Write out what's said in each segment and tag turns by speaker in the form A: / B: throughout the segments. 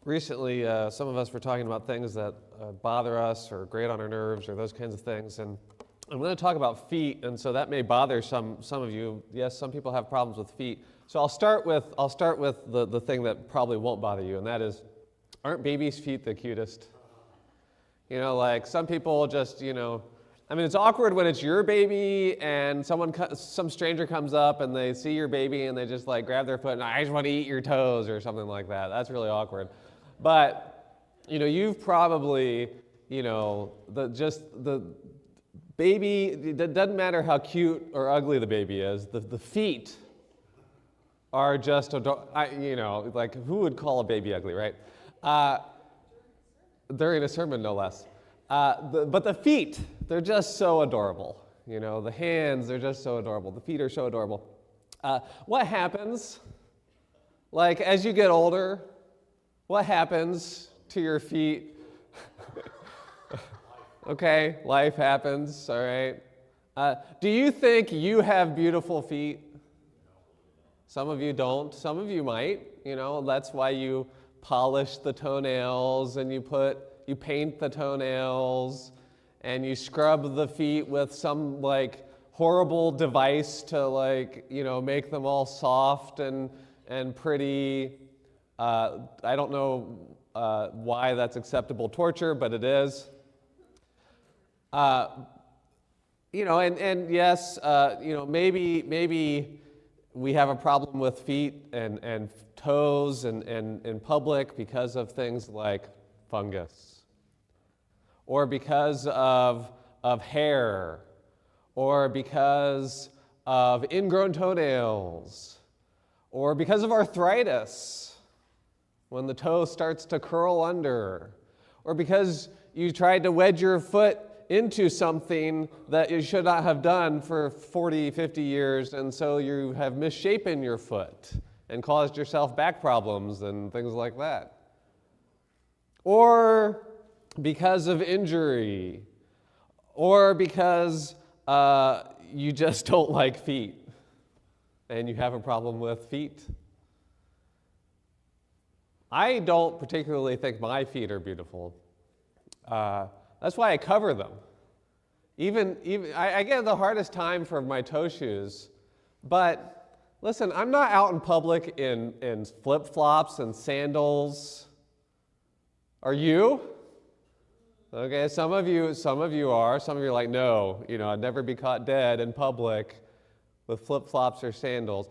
A: Recently, some of us were talking about things that bother us or grate on our nerves or those kinds of things, and I'm going to talk about feet, and so that may bother some of you. Yes, some people have problems with feet. So I'll start with the thing that probably won't bother you, and that is, aren't babies' feet the cutest? You know, like some people just, I mean, it's awkward when it's your baby and some stranger comes up and they see your baby and they just like grab their foot and I just want to eat your toes or something like that. That's really awkward. But, you've probably, the baby, it doesn't matter how cute or ugly the baby is, the feet are just, like who would call a baby ugly, right? During a sermon, no less. But the feet, they're just so adorable. The hands, they're just so adorable. The feet are so adorable. What happens, like as you get older, what happens to your feet? Okay, life happens, all right. Do you think you have beautiful feet? Some of you don't, some of you might, that's why you polish the toenails and you paint the toenails and you scrub the feet with some like horrible device to make them all soft and pretty. I don't know why that's acceptable torture, but it is. And yes, maybe we have a problem with feet and toes and in public because of things like fungus, or because of hair, or because of ingrown toenails, or because of arthritis, when the toe starts to curl under, or because you tried to wedge your foot into something that you should not have done for 40, 50 years, and so you have misshapen your foot and caused yourself back problems and things like that. Or because of injury, or because you just don't like feet and you have a problem with feet. I don't particularly think my feet are beautiful. That's why I cover them. Even I get the hardest time for my toe shoes, but listen, I'm not out in public in flip-flops and sandals. Are you? Okay, some of you are. Some of you are like, no, I'd never be caught dead in public with flip-flops or sandals.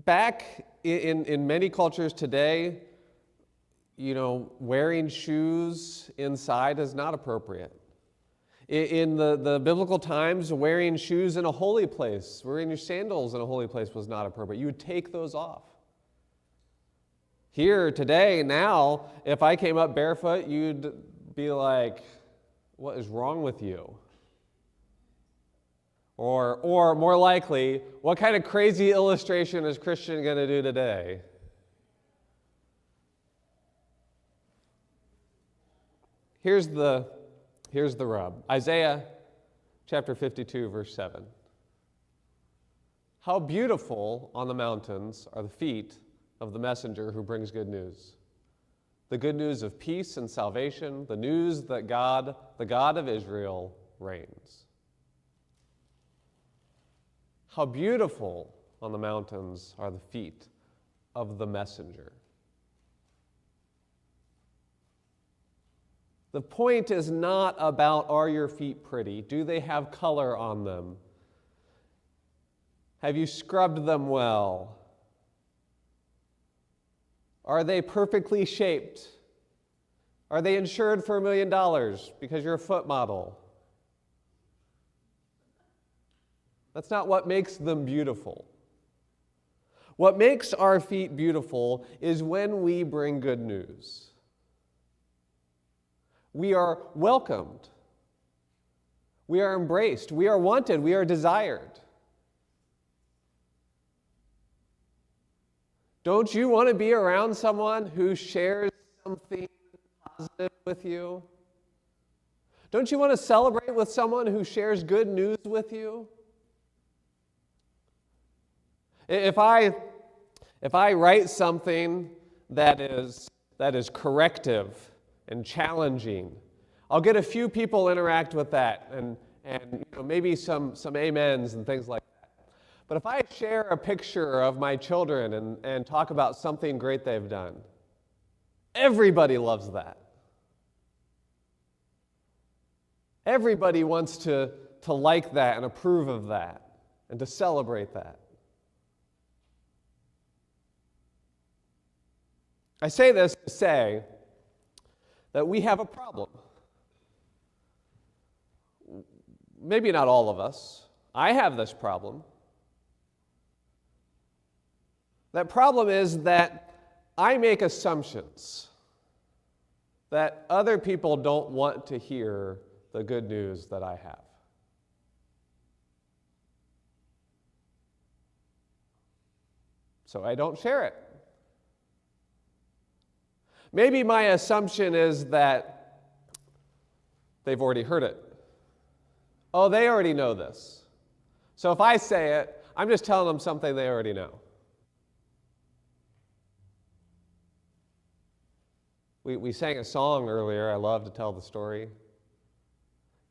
A: Back in many cultures today, wearing shoes inside is not appropriate. In the biblical times, wearing shoes in a holy place, wearing your sandals in a holy place was not appropriate. You would take those off. Here, today, now, if I came up barefoot, you'd be like, what is wrong with you? Or more likely, what kind of crazy illustration is Christian going to do today? Here's the rub. Isaiah chapter 52, verse 7. How beautiful on the mountains are the feet of the messenger who brings good news. The good news of peace and salvation, the news that God, the God of Israel, reigns. How beautiful on the mountains are the feet of the messenger. The point is not about, are your feet pretty? Do they have color on them? Have you scrubbed them well? Are they perfectly shaped? Are they insured for $1 million because you're a foot model? That's not what makes them beautiful. What makes our feet beautiful is when we bring good news. We are welcomed. We are embraced. We are wanted. We are desired. Don't you want to be around someone who shares something positive with you? Don't you want to celebrate with someone who shares good news with you? If I If I write something that is corrective and challenging, I'll get a few people interact with that and maybe some amens and things like that. But if I share a picture of my children and talk about something great they've done, everybody loves that. Everybody wants to like that and approve of that and to celebrate that. I say this to say that we have a problem. Maybe not all of us. I have this problem. That problem is that I make assumptions that other people don't want to hear the good news that I have. So I don't share it. Maybe my assumption is that they've already heard it. Oh, they already know this. So if I say it, I'm just telling them something they already know. We sang a song earlier, I love to tell the story.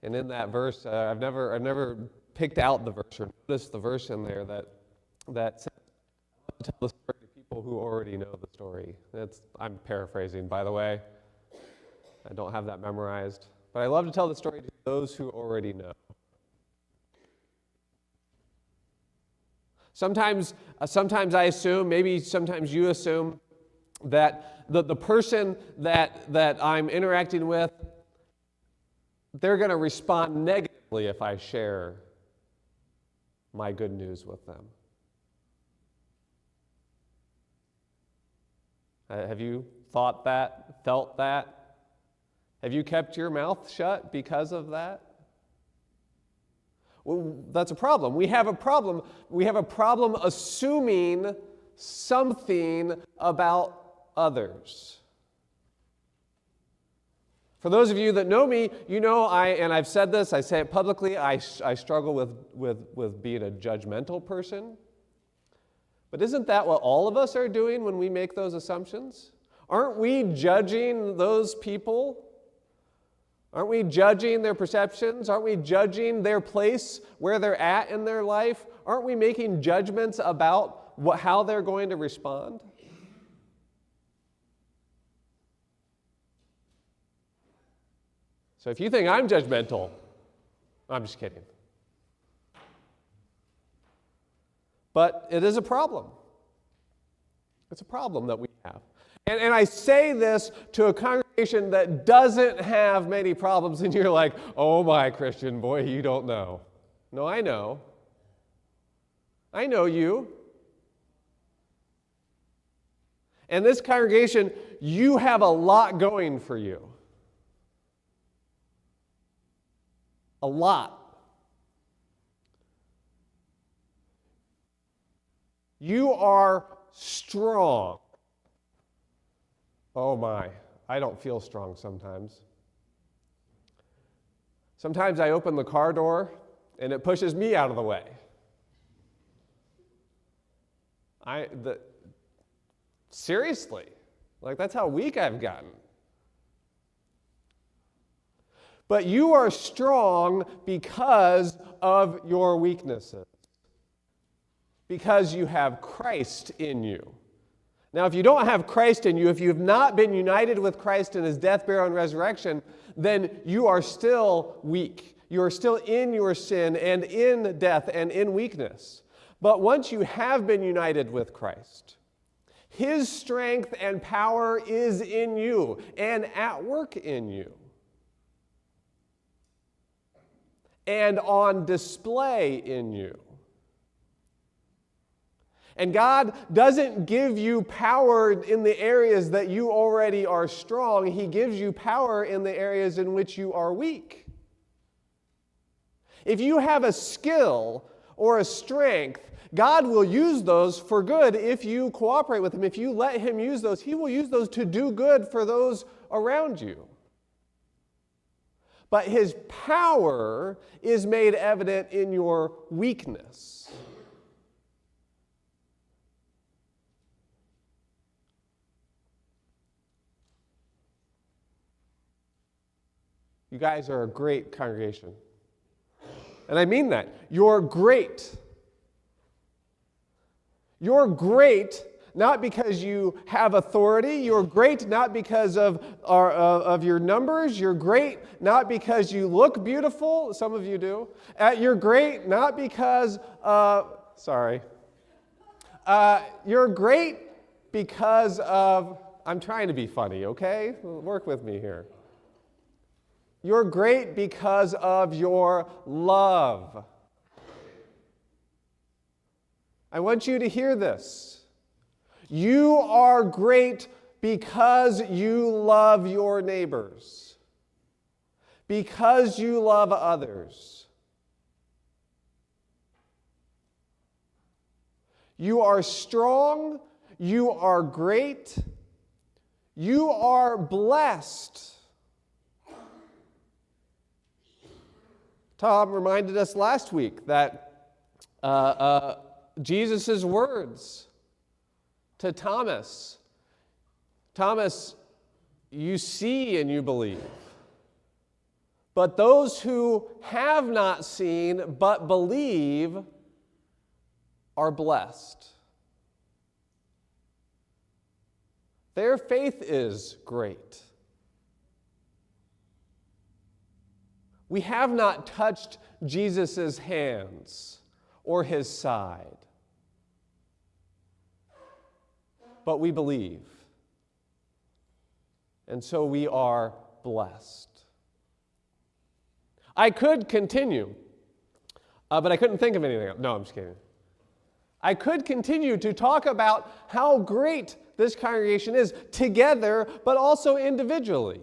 A: And in that verse, I've never picked out the verse or noticed the verse in there that says, I love to tell the story to people who already know the story. I'm paraphrasing, by the way. I don't have that memorized. But I love to tell the story to those who already know. Sometimes I assume, maybe sometimes you assume, that the person that I'm interacting with, they're going to respond negatively if I share my good news with them. Have you thought that, felt that? Have you kept your mouth shut because of that? Well, that's a problem. We have a problem. We have a problem assuming something about others. For those of you that know me, you know and I've said this, I say it publicly, I struggle with being a judgmental person. But isn't that what all of us are doing when we make those assumptions? Aren't we judging those people? Aren't we judging their perceptions? Aren't we judging their place, where they're at in their life? Aren't we making judgments about how they're going to respond? So if you think I'm judgmental, I'm just kidding. But it is a problem. It's a problem that we have. And I say this to a congregation that doesn't have many problems, and you're like, oh my, Christian, boy, you don't know. No, I know. I know you. And this congregation, you have a lot going for you. A lot. You are strong. Oh my, I don't feel strong sometimes. Sometimes I open the car door and it pushes me out of the way. Seriously, like that's how weak I've gotten. But you are strong because of your weaknesses. Because you have Christ in you. Now, if you don't have Christ in you, if you have not been united with Christ in his death, burial, and resurrection, then you are still weak. You are still in your sin and in death and in weakness. But once you have been united with Christ, his strength and power is in you and at work in you. And on display in you. And God doesn't give you power in the areas that you already are strong. He gives you power in the areas in which you are weak. If you have a skill or a strength, God will use those for good if you cooperate with him. If you let him use those, he will use those to do good for those around you. But his power is made evident in your weakness. You guys are a great congregation. And I mean that. You're great. You're great not because you have authority. You're great not because of your numbers. You're great not because you look beautiful. Some of you do. You're great not because, you're great because of, I'm trying to be funny, okay? Work with me here. You're great because of your love. I want you to hear this. You are great because you love your neighbors, because you love others. You are strong, you are great, you are blessed. Tom reminded us last week that Jesus' words to Thomas, Thomas, you see and you believe. But those who have not seen but believe are blessed. Their faith is great. We have not touched Jesus' hands or his side, but we believe. And so we are blessed. I could continue, but I couldn't think of anything else. No, I'm just kidding. I could continue to talk about how great this congregation is together, but also individually.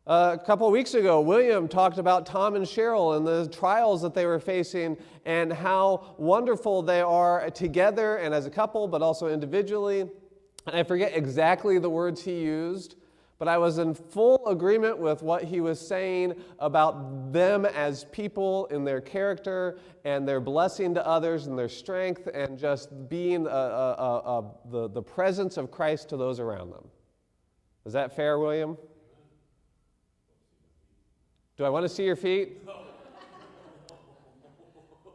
A: A couple of weeks ago, William talked about Tom and Cheryl and the trials that they were facing and how wonderful they are together and as a couple, but also individually. And I forget exactly the words he used, but I was in full agreement with what he was saying about them as people in their character and their blessing to others and their strength and just being the presence of Christ to those around them. Is that fair, William? Do I want to see your feet? No.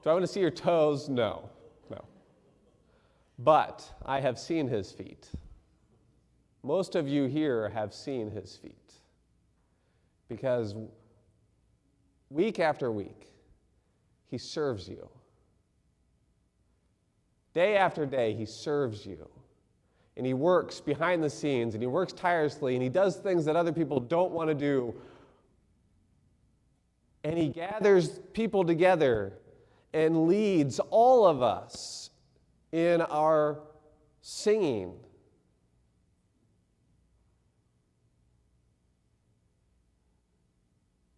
A: Do I want to see your toes? No. No. But I have seen his feet. Most of you here have seen his feet. Because week after week, he serves you. Day after day, he serves you. And he works behind the scenes, and he works tirelessly, and he does things that other people don't want to do. And he gathers people together and leads all of us in our singing.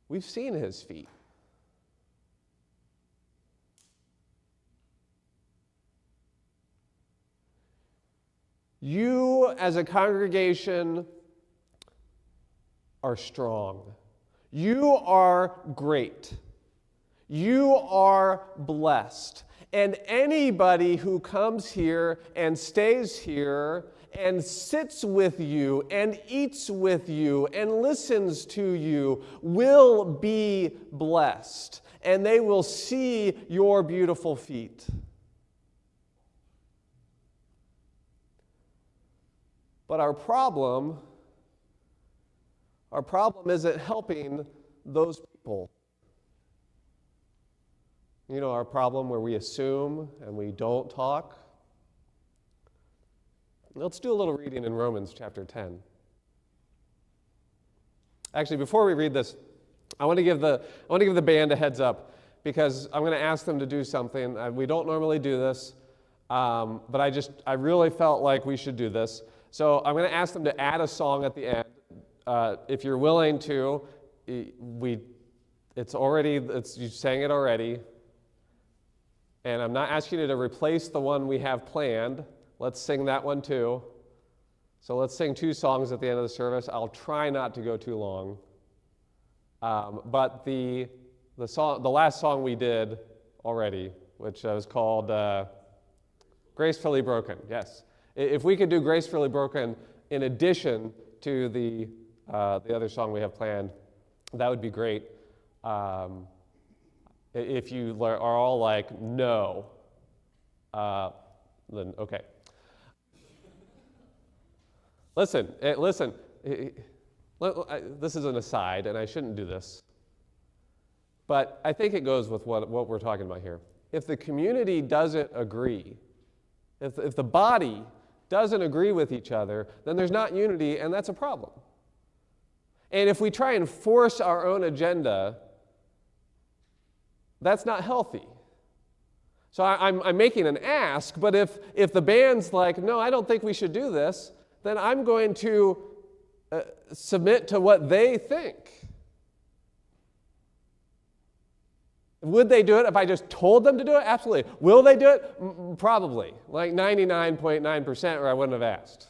A: We've seen his feet. You, as a congregation, are strong. You are great. You are blessed. And anybody who comes here and stays here and sits with you and eats with you and listens to you will be blessed. And they will see your beautiful feet. But our problem isn't helping those people. You know, our problem where we assume and we don't talk. Let's do a little reading in Romans chapter 10. Actually, before we read this, I want to give the band a heads up because I'm going to ask them to do something. We don't normally do this, but I really felt like we should do this. So I'm going to ask them to add a song at the end. If you're willing to, you sang it already. And I'm not asking you to replace the one we have planned. Let's sing that one too. So let's sing 2 songs at the end of the service. I'll try not to go too long. But the last song we did already, which was called Gracefully Broken. Yes. If we could do Gracefully Broken in addition to the the other song we have planned, that would be great. If you are all like, no, then okay. Listen, this is an aside, and I shouldn't do this, but I think it goes with what we're talking about here. If the community doesn't agree, if the body doesn't agree with each other, then there's not unity, and that's a problem. And if we try and force our own agenda, that's not healthy. So I'm making an ask, but if the band's like, no, I don't think we should do this, then I'm going to submit to what they think. Would they do it if I just told them to do it? Absolutely. Will they do it? Probably. Like 99.9%, or I wouldn't have asked.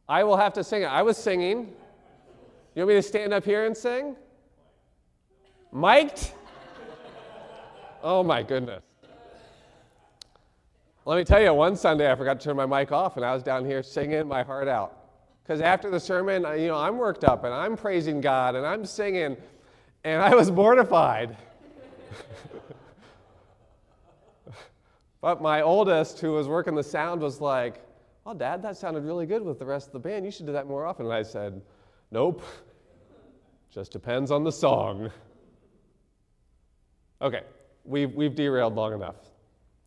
A: I will have to sing it. I was singing. You want me to stand up here and sing? Mic'd? Oh my goodness. Let me tell you, one Sunday I forgot to turn my mic off, and I was down here singing my heart out. Because after the sermon, I'm worked up, and I'm praising God, and I'm singing, and I was mortified. But my oldest, who was working the sound, was like, oh, Dad, that sounded really good with the rest of the band. You should do that more often. And I said, nope. Just depends on the song. Okay, we've derailed long enough.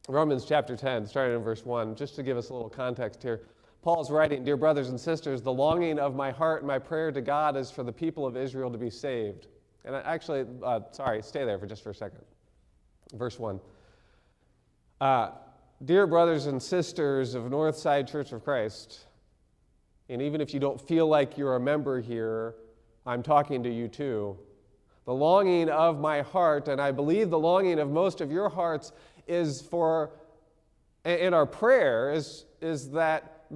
A: Romans chapter 10, starting in verse 1, just to give us a little context here. Paul's writing, dear brothers and sisters, the longing of my heart and my prayer to God is for the people of Israel to be saved. And actually, stay there for a second. Verse 1. Dear brothers and sisters of Northside Church of Christ, and even if you don't feel like you're a member here, I'm talking to you too. The longing of my heart, and I believe the longing of most of your hearts, is for, and our prayer is that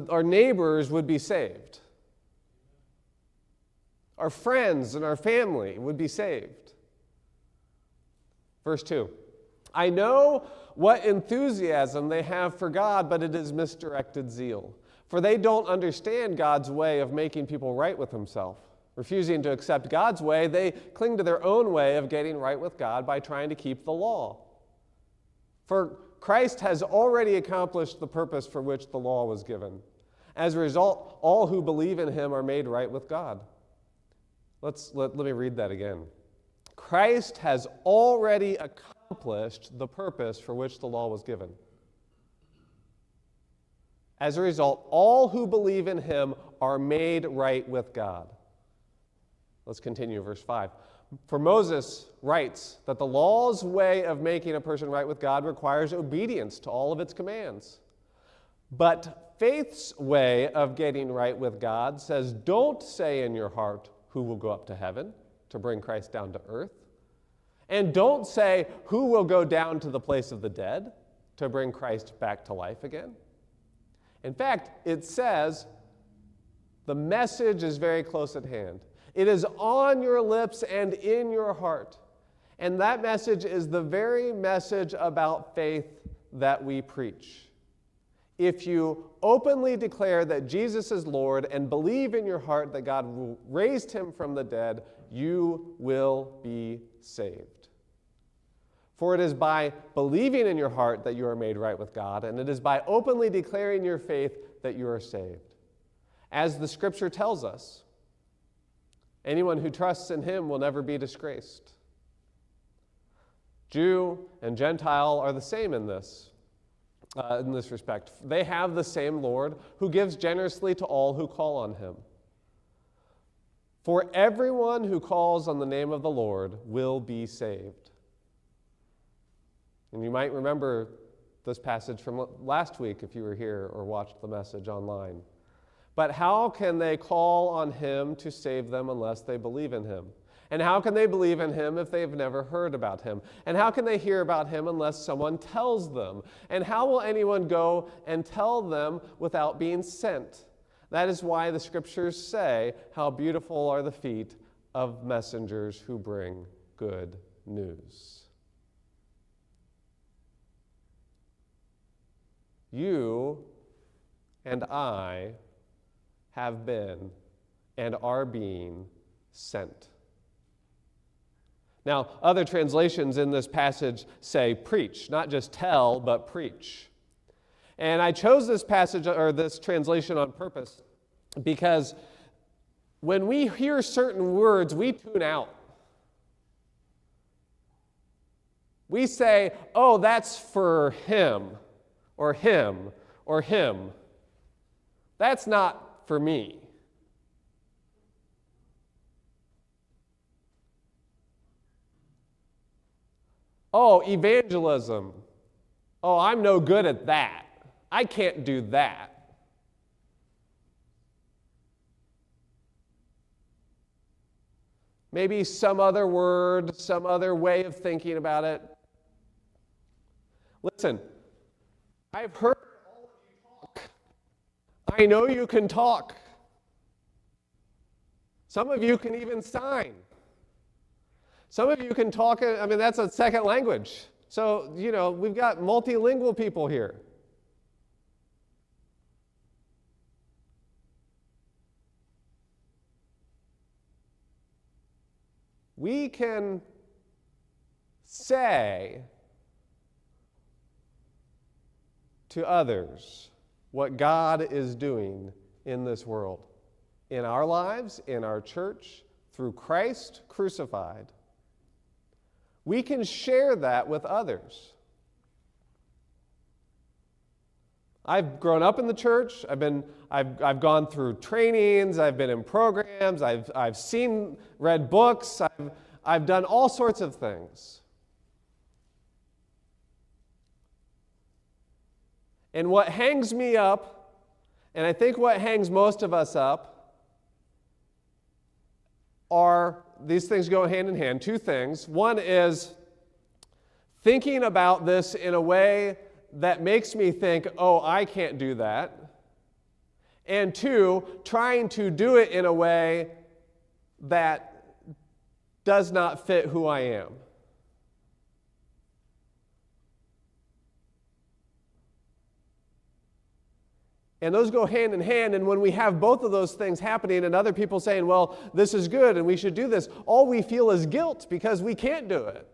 A: our neighbors would be saved. Our friends and our family would be saved. Verse 2. I know what enthusiasm they have for God, but it is misdirected zeal. For they don't understand God's way of making people right with himself. Refusing to accept God's way, they cling to their own way of getting right with God by trying to keep the law. For Christ has already accomplished the purpose for which the law was given. As a result, all who believe in him are made right with God. Let me read that again. Christ has already accomplished the purpose for which the law was given. As a result, all who believe in him are made right with God. Let's continue, verse 5. For Moses writes that the law's way of making a person right with God requires obedience to all of its commands. But faith's way of getting right with God says, don't say in your heart, who will go up to heaven to bring Christ down to earth? And don't say, who will go down to the place of the dead to bring Christ back to life again? In fact, it says, the message is very close at hand. It is on your lips and in your heart. And that message is the very message about faith that we preach. If you openly declare that Jesus is Lord and believe in your heart that God raised him from the dead, you will be saved. For it is by believing in your heart that you are made right with God, and it is by openly declaring your faith that you are saved. As the scripture tells us, anyone who trusts in him will never be disgraced. Jew and Gentile are the same in this respect. They have the same Lord who gives generously to all who call on him. For everyone who calls on the name of the Lord will be saved. And you might remember this passage from last week if you were here or watched the message online. But how can they call on him to save them unless they believe in him? And how can they believe in him if they've never heard about him? And how can they hear about him unless someone tells them? And how will anyone go and tell them without being sent? That is why the scriptures say, how beautiful are the feet of messengers who bring good news. You and I have been and are being sent. Now, other translations in this passage say preach, not just tell, but preach. And I chose this passage or this translation on purpose because when we hear certain words, we tune out. We say, oh, that's for him, or him, or him. That's not for me. Oh, evangelism. Oh, I'm no good at that. I can't do that. Maybe some other word, some other way of thinking about it. Listen, I've heard all of you talk. I know you can talk. Some of you can even sign. Some of you can talk, I mean, that's a second language. So, we've got multilingual people here. We can say to others what God is doing in this world, in our lives, in our church, through Christ crucified. We can share that with others. I've grown up in the church. I've gone through trainings. I've been in programs. I've read books. I've done all sorts of things. And what hangs me up, and I think what hangs most of us up, are these things go hand in hand. Two things. One is thinking about this in a way that makes me think, oh, I can't do that. And two, trying to do it in a way that does not fit who I am. And those go hand in hand, and when we have both of those things happening and other people saying, well, this is good and we should do this, all we feel is guilt because we can't do it.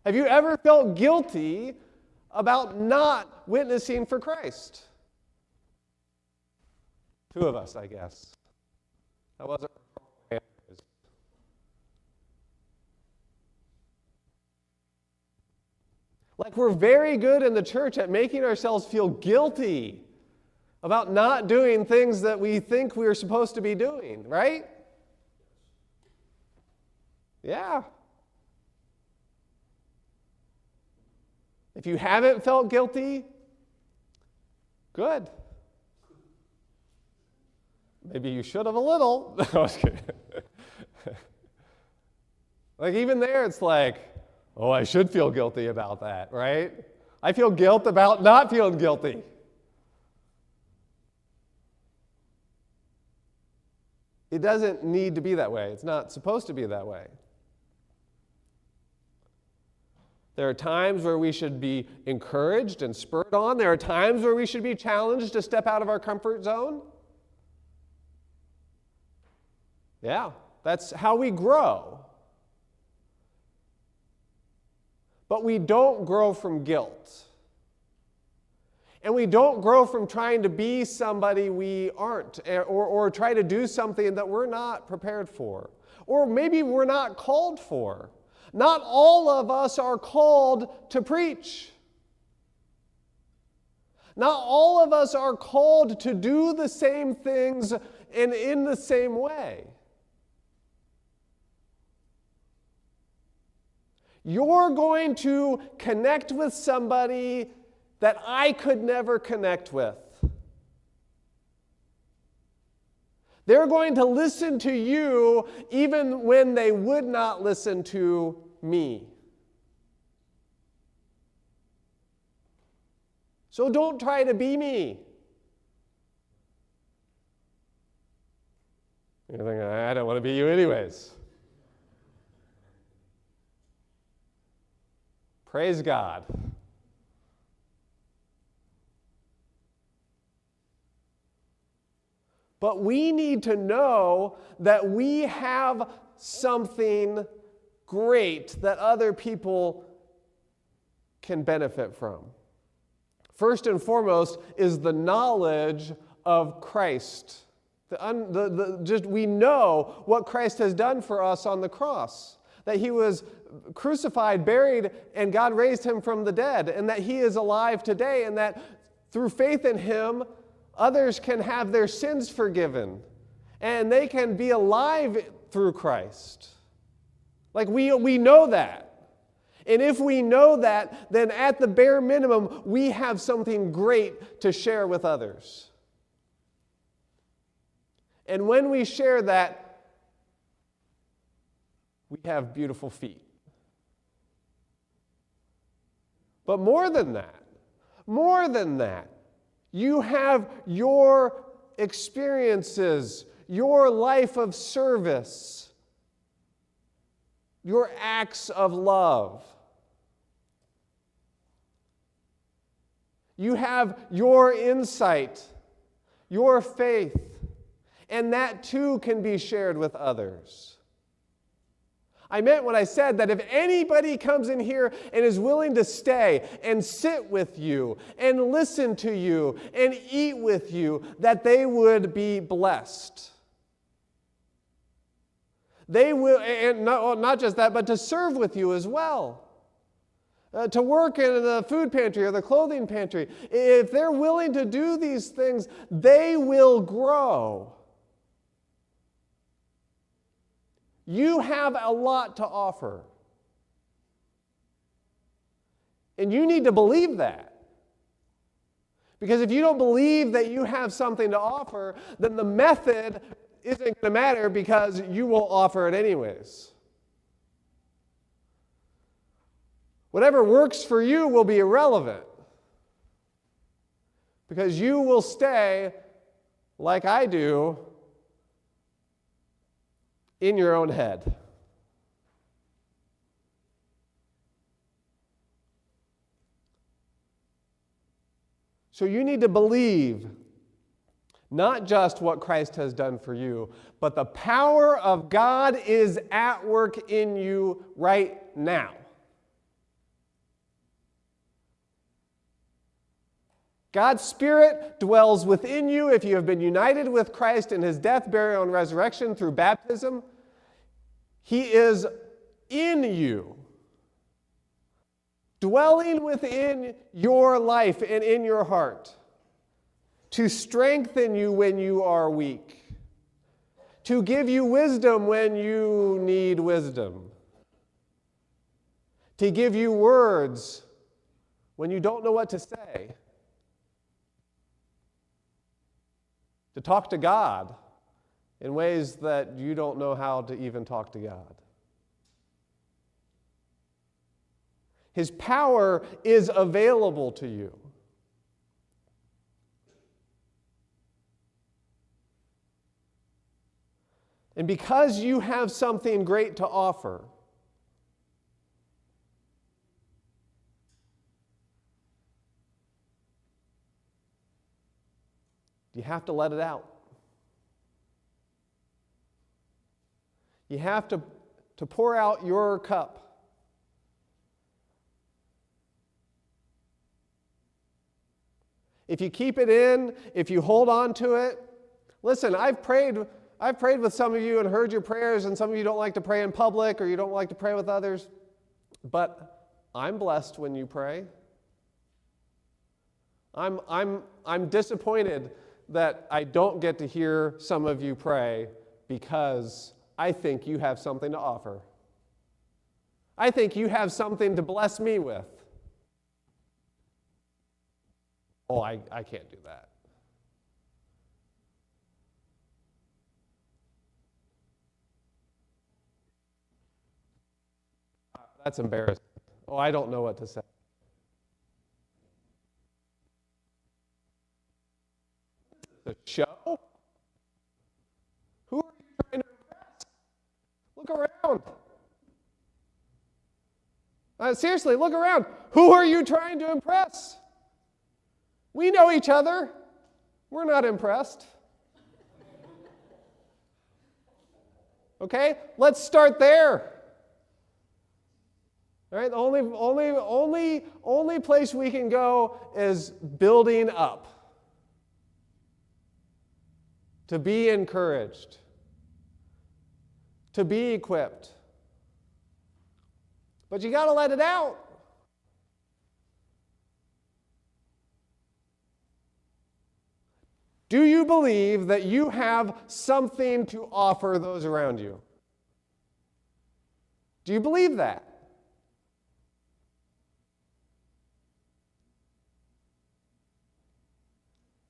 A: Have you ever felt guilty about not witnessing for Christ? Two of us, I guess. That wasn't. Like we're very good in the church at making ourselves feel guilty about not doing things that we think we're supposed to be doing, right? Yeah. If you haven't felt guilty, good. Maybe you should have a little. No, I was kidding. Like even there, it's like, oh, I should feel guilty about that, right? I feel guilt about not feeling guilty. It doesn't need to be that way. It's not supposed to be that way. There are times where we should be encouraged and spurred on. There are times where we should be challenged to step out of our comfort zone. Yeah, that's how we grow. But we don't grow from guilt. And we don't grow from trying to be somebody we aren't, or try to do something that we're not prepared for, or maybe we're not called for. Not all of us are called to preach. Not all of us are called to do the same things and in the same way. You're going to connect with somebody that I could never connect with. They're going to listen to you even when they would not listen to me. So don't try to be me. You're thinking, I don't want to be you anyways. Praise God. But we need to know that we have something great that other people can benefit from. First and foremost is the knowledge of Christ. We know what Christ has done for us on the cross. That he was crucified, buried, and God raised him from the dead. And that he is alive today. And that through faith in him, others can have their sins forgiven. And they can be alive through Christ. Like we know that. And if we know that, then at the bare minimum, we have something great to share with others. And when we share that, we have beautiful feet. But more than that, you have your experiences, your life of service, your acts of love. You have your insight, your faith, and that too can be shared with others. I meant when I said that if anybody comes in here and is willing to stay and sit with you and listen to you and eat with you, that they would be blessed. They will, and not just that, but to serve with you as well. To work in the food pantry or the clothing pantry. If they're willing to do these things, they will grow. You have a lot to offer. And you need to believe that. Because if you don't believe that you have something to offer, then the method isn't going to matter because you will offer it anyways. Whatever works for you will be irrelevant. Because you will stay, like I do, in your own head. So you need to believe not just what Christ has done for you, but the power of God is at work in you right now. God's Spirit dwells within you if you have been united with Christ in his death, burial, and resurrection through baptism. He is in you, dwelling within your life and in your heart, to strengthen you when you are weak, to give you wisdom when you need wisdom, to give you words when you don't know what to say, to talk to God in ways that you don't know how to even talk to God. His power is available to you. And because you have something great to offer, you have to let it out. You have to pour out your cup. If you keep it in, if you hold on to it, listen, I've prayed with some of you and heard your prayers, and some of you don't like to pray in public or you don't like to pray with others, but I'm blessed when you pray. I'm disappointed that I don't get to hear some of you pray because I think you have something to offer. I think you have something to bless me with. Oh, I can't do that. That's embarrassing. Oh, I don't know what to say. The show? Who are you trying to impress? Look around. Seriously, look around. Who are you trying to impress? We know each other. We're not impressed. Okay? Let's start there. All right? The only place we can go is building up. To be encouraged. To be equipped. But you got to let it out. Do you believe that you have something to offer those around you? Do you believe that?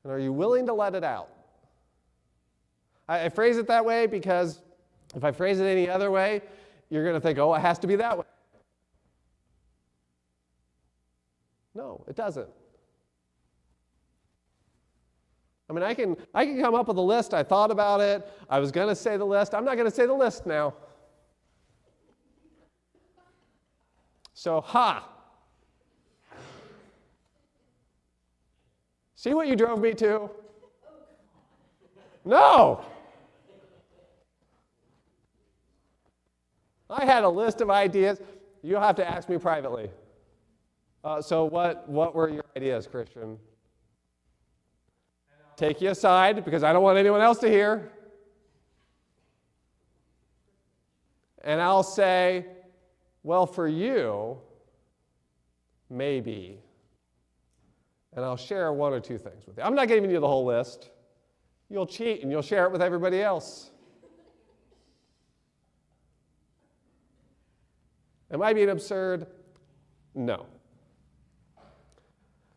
A: And are you willing to let it out? I phrase it that way because if I phrase it any other way, you're going to think, oh, it has to be that way. No, it doesn't. I mean, I can come up with a list. I thought about it. I was going to say the list. I'm not going to say the list now. So, see what you drove me to? No. I had a list of ideas. You'll have to ask me privately. So what were your ideas, Christian? Take you aside because I don't want anyone else to hear. And I'll say, well, for you, maybe. And I'll share one or two things with you. I'm not giving you the whole list. You'll cheat and you'll share it with everybody else. Am I being absurd? No.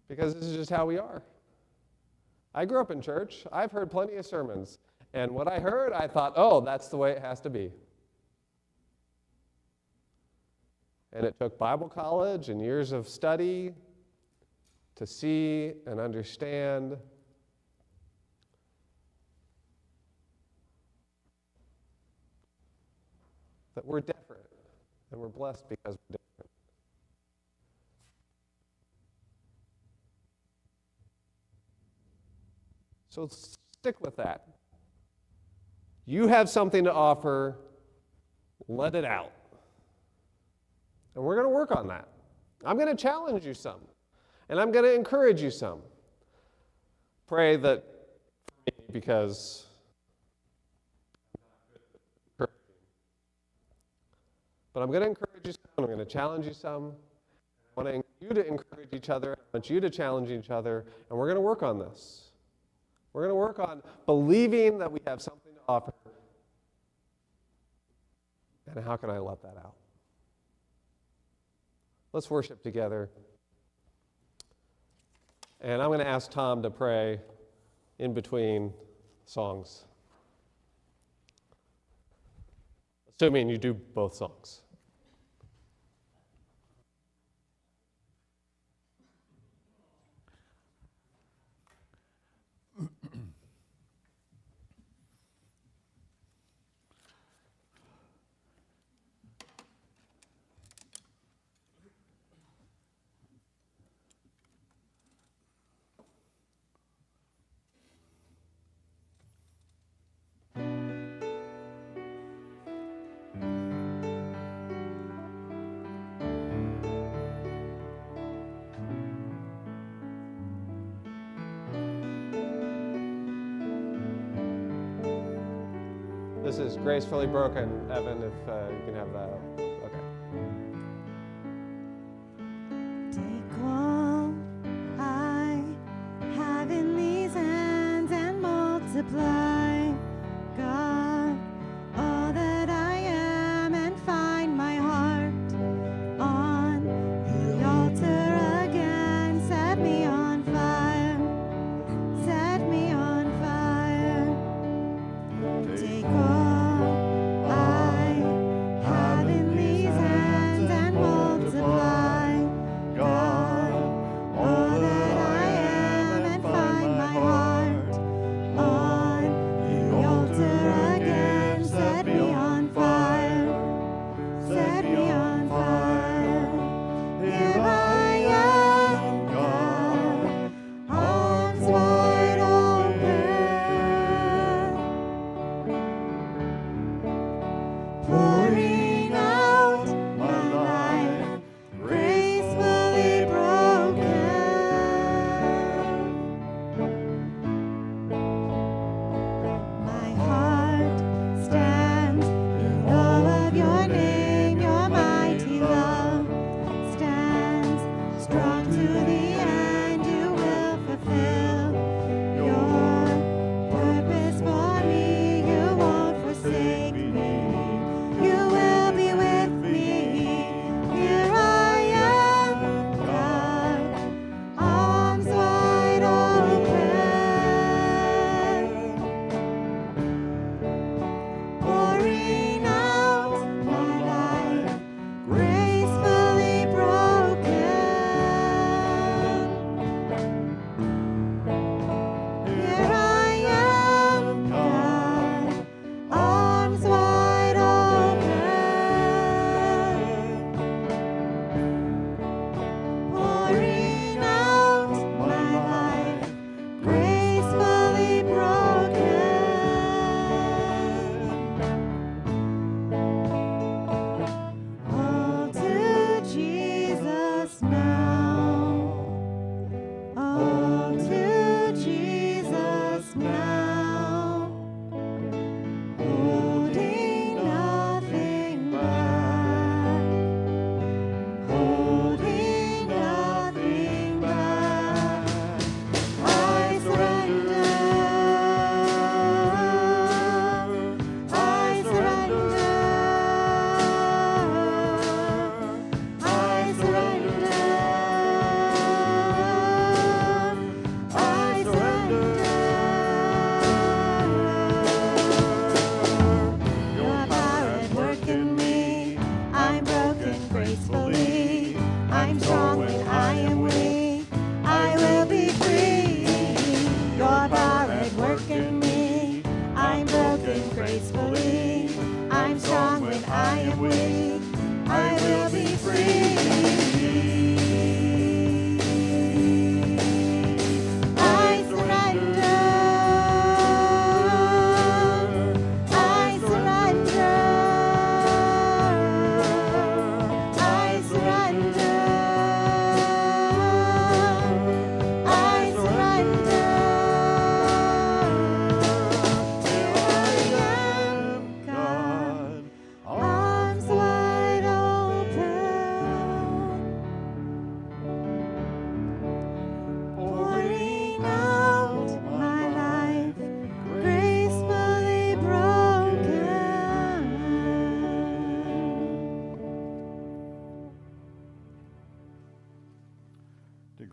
A: Because this is just how we are. I grew up in church. I've heard plenty of sermons. And what I heard, I thought, oh, that's the way it has to be. And it took Bible college and years of study to see and understand that we're different and we're blessed because we're different. So stick with that. You have something to offer, let it out. And we're going to work on that. I'm going to challenge you some. And I'm going to encourage you some. Pray that for me, because but I'm going to encourage you some. I'm going to challenge you some. I want you to encourage each other. I want you to challenge each other. And we're going to work on this. We're going to work on believing that we have something to offer. And how can I let that out? Let's worship together. And I'm going to ask Tom to pray in between songs. Assuming you do both songs. This is Gracefully Broken, Evan, if you can have that. Okay.
B: Take all I have in these hands and multiply, God, all that I am, and find my heart on the altar again. Set me on fire, set me on fire. Take all I have in these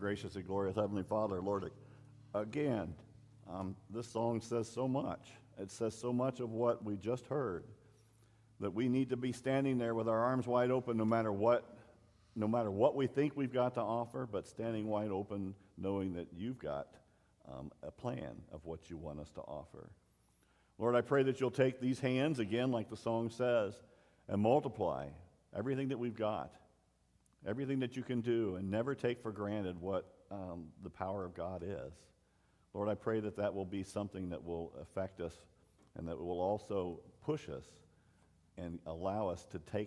C: gracious and glorious Heavenly Father, Lord, again, this song says so much. It says so much of what we just heard, that we need to be standing there with our arms wide open no matter what we think we've got to offer, but standing wide open knowing that you've got a plan of what you want us to offer. Lord, I pray that you'll take these hands, again, like the song says, and multiply everything that we've got, everything that you can do, and never take for granted what the power of God is. Lord, I pray that that will be something that will affect us and that will also push us and allow us to take